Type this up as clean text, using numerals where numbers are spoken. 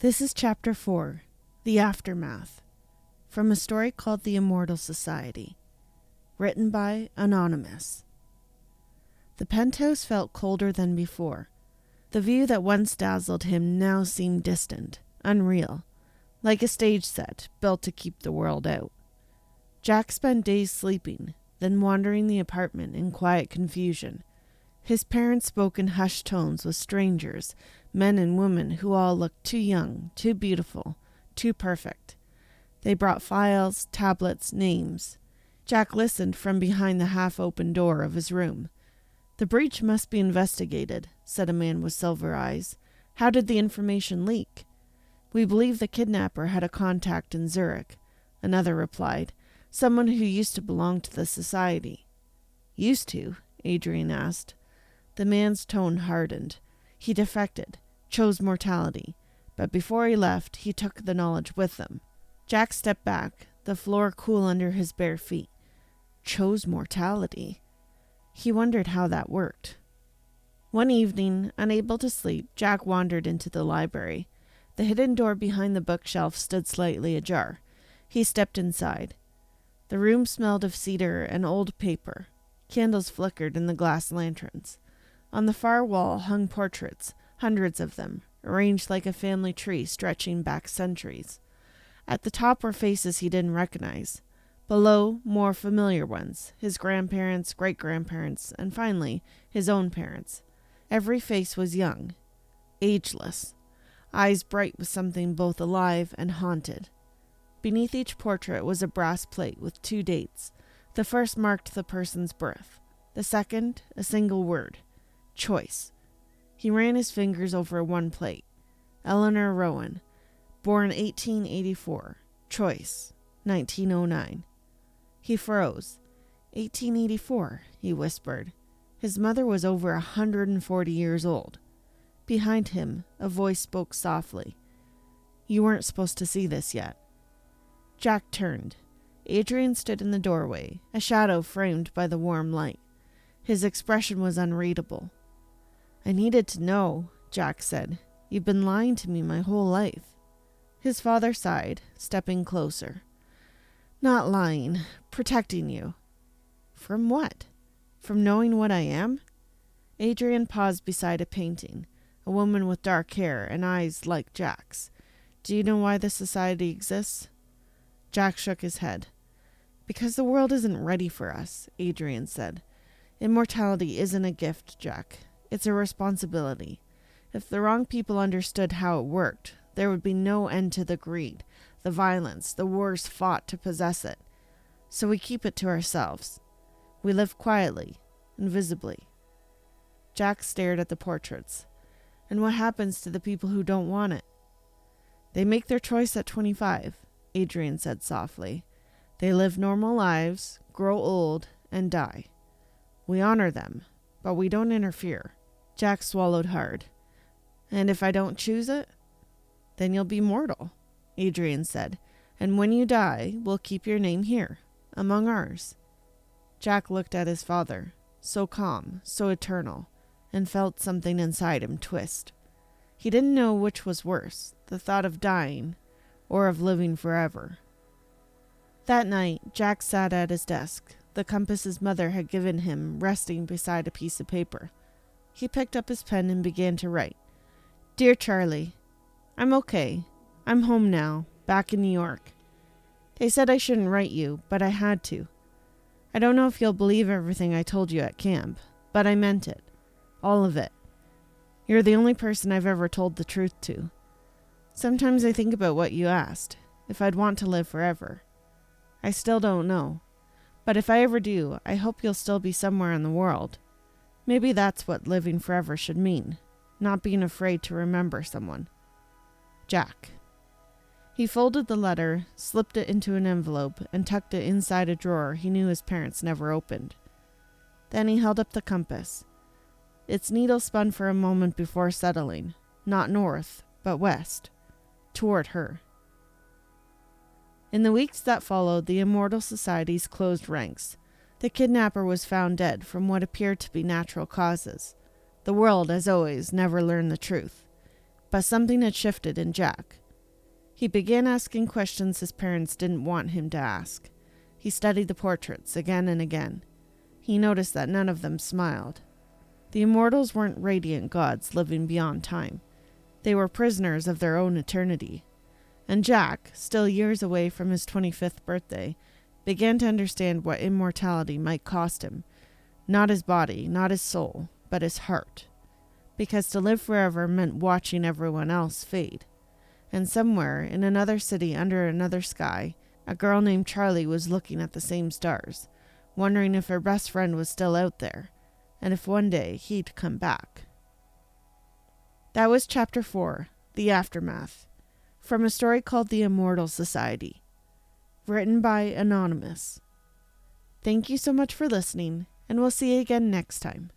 This is Chapter 4, The Aftermath, from a story called The Immortals Society, written by Anonymous. The penthouse felt colder than before. The view that once dazzled him now seemed distant, unreal, like a stage set built to keep the world out. Jack spent days sleeping, then wandering the apartment in quiet confusion. His parents spoke in hushed tones with strangers, men and women who all looked too young, too beautiful, too perfect. They brought files, tablets, names. Jack listened from behind the half-open door of his room. "The breach must be investigated," said a man with silver eyes. "How did the information leak?" "We believe the kidnapper had a contact in Zurich," another replied. "Someone who used to belong to the society." "Used to?" Adrian asked. The man's tone hardened. He defected, chose mortality, but before he left, he took the knowledge with him. Jack stepped back, the floor cool under his bare feet. Chose mortality? He wondered how that worked. One evening, unable to sleep, Jack wandered into the library. The hidden door behind the bookshelf stood slightly ajar. He stepped inside. The room smelled of cedar and old paper. Candles flickered in the glass lanterns. On the far wall hung portraits, hundreds of them, arranged like a family tree stretching back centuries. At the top were faces he didn't recognize. Below, more familiar ones, his grandparents, great-grandparents, and finally, his own parents. Every face was young, ageless, eyes bright with something both alive and haunted. Beneath each portrait was a brass plate with 2 dates. The first marked the person's birth. The second, a single word. Choice. He ran his fingers over one plate. Eleanor Rowan, born 1884. Choice, 1909. He froze. 1884, he whispered. His mother was over 140 years old. Behind him, a voice spoke softly. "You weren't supposed to see this yet." Jack turned. Adrian stood in the doorway, a shadow framed by the warm light. His expression was unreadable. "I needed to know," Jack said. "You've been lying to me my whole life." His father sighed, stepping closer. "Not lying, protecting you." "From what? From knowing what I am?" Adrian paused beside a painting, a woman with dark hair and eyes like Jack's. "Do you know why the society exists?" Jack shook his head. "Because the world isn't ready for us," Adrian said. "Immortality isn't a gift, Jack. It's a responsibility. If the wrong people understood how it worked, there would be no end to the greed, the violence, the wars fought to possess it. So we keep it to ourselves. We live quietly, invisibly." Jack stared at the portraits. "And what happens to the people who don't want it?" "They make their choice at 25, Adrian said softly. "They live normal lives, grow old, and die. We honor them, but we don't interfere." Jack swallowed hard. "And if I don't choose it?" "Then you'll be mortal," Adrian said. "And when you die, we'll keep your name here, among ours." Jack looked at his father, so calm, so eternal, and felt something inside him twist. He didn't know which was worse, the thought of dying or of living forever. That night, Jack sat at his desk, the compass his mother had given him resting beside a piece of paper. He picked up his pen and began to write. "Dear Charlie, I'm okay. I'm home now, back in New York. They said I shouldn't write you, but I had to. I don't know if you'll believe everything I told you at camp, but I meant it. All of it. You're the only person I've ever told the truth to. Sometimes I think about what you asked, if I'd want to live forever. I still don't know. But if I ever do, I hope you'll still be somewhere in the world. Maybe that's what living forever should mean, not being afraid to remember someone. Jack." He folded the letter, slipped it into an envelope, and tucked it inside a drawer he knew his parents never opened. Then he held up the compass. Its needle spun for a moment before settling, not north, but west, toward her. In the weeks that followed, the Immortals Society's closed ranks. The kidnapper was found dead from what appeared to be natural causes. The world, as always, never learned the truth. But something had shifted in Jack. He began asking questions his parents didn't want him to ask. He studied the portraits again and again. He noticed that none of them smiled. The immortals weren't radiant gods living beyond time. They were prisoners of their own eternity. And Jack, still years away from his 25th birthday, began to understand what immortality might cost him. Not his body, not his soul, but his heart. Because to live forever meant watching everyone else fade. And somewhere, in another city under another sky, a girl named Charlie was looking at the same stars, wondering if her best friend was still out there, and if one day he'd come back. That was Chapter 4, The Aftermath, from a story called The Immortals Society, written by Anonymous. Thank you so much for listening, and we'll see you again next time.